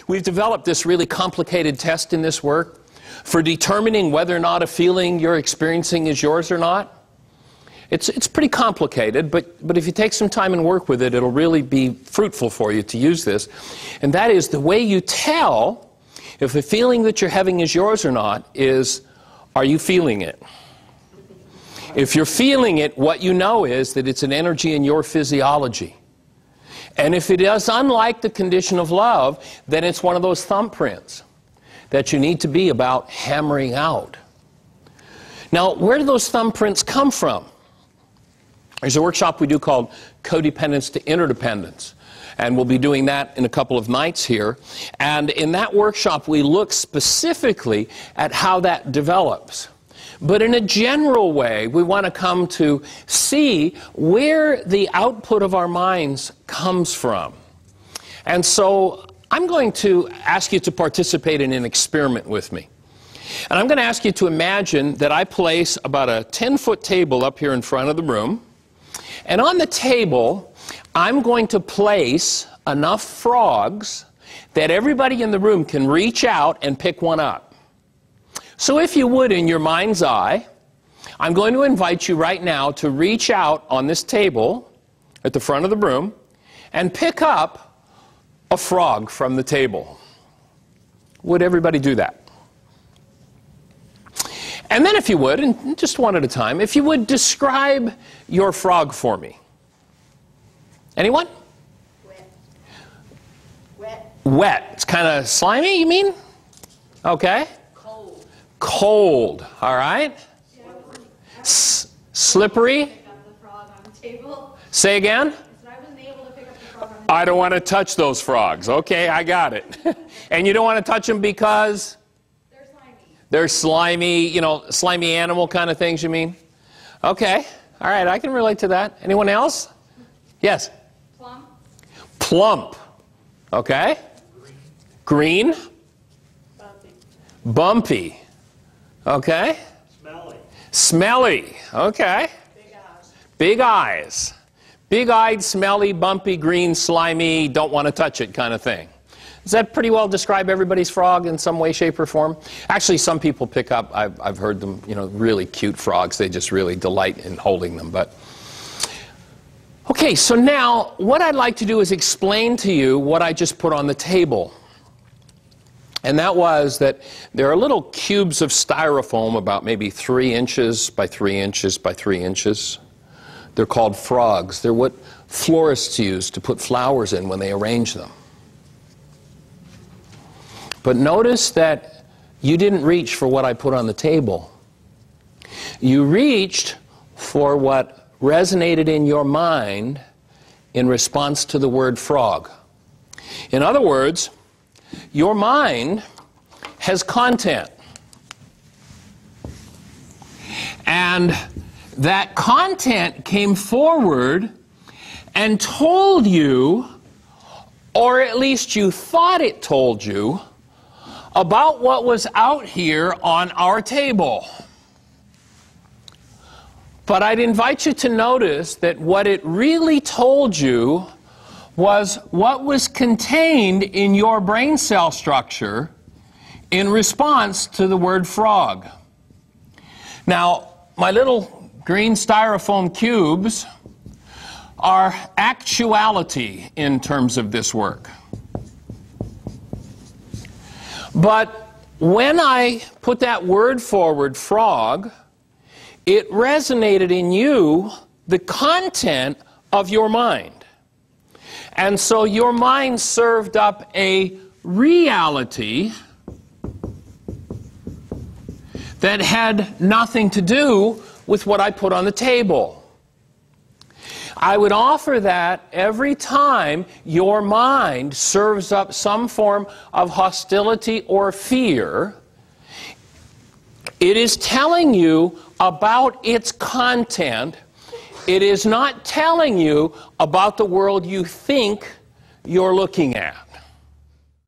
We've developed this really complicated test in this work for determining whether or not a feeling you're experiencing is yours or not. It's pretty complicated, but if you take some time and work with it, it'll really be fruitful for you to use this. And that is, the way you tell if the feeling that you're having is yours or not is, are you feeling it? If you're feeling it, what you know is that it's an energy in your physiology. And if it is unlike the condition of love, then it's one of those thumbprints that you need to be about hammering out. Now, where do those thumbprints come from? There's a workshop we do called Codependence to Interdependence. And we'll be doing that in a couple of nights here. And in that workshop, we look specifically at how that develops. But in a general way, we want to come to see where the output of our minds comes from. And so I'm going to ask you to participate in an experiment with me. And I'm going to ask you to imagine that I place about a 10-foot table up here in front of the room. And on the table, I'm going to place enough frogs that everybody in the room can reach out and pick one up. So if you would, in your mind's eye, I'm going to invite you right now to reach out on this table at the front of the room and pick up a frog from the table. Would everybody do that? And then if you would, and just one at a time, if you would describe your frog for me. Anyone? Wet. Wet. Wet. It's kind of slimy, you mean? Okay. Cold. Cold. All right. Slippery. Pick up the frog on the table. Say again? I wasn't able to pick up the frog on the table. I don't want to touch those frogs. Okay, I got it. And you don't want to touch them because? They're slimy. They're slimy, you know, slimy animal kind of things, you mean? Okay. All right, I can relate to that. Anyone else? Yes? Plump. Plump. Okay. Green. Bumpy. Bumpy. Okay. Smelly. Smelly. Okay. Big eyes. Big eyes. Big-eyed, smelly, bumpy, green, slimy, don't want to touch it kind of thing. Does that pretty well describe everybody's frog in some way, shape, or form? Actually, some people pick up, I've heard them, you know, really cute frogs. They just really delight in holding them. But okay, so now what I'd like to do is explain to you what I just put on the table. And that was that there are little cubes of styrofoam about maybe 3 inches by 3 inches by 3 inches. They're called frogs. They're what florists use to put flowers in when they arrange them. But notice that you didn't reach for what I put on the table. You reached for what resonated in your mind in response to the word frog. In other words, your mind has content. And that content came forward and told you, or at least you thought it told you, about what was out here on our table. But I'd invite you to notice that what it really told you was what was contained in your brain cell structure in response to the word frog. Now, my little green styrofoam cubes are actuality in terms of this work. But when I put that word forward, frog, it resonated in you the content of your mind. And so your mind served up a reality that had nothing to do with what I put on the table. I would offer that every time your mind serves up some form of hostility or fear, it is telling you about its content. It is not telling you about the world you think you're looking at.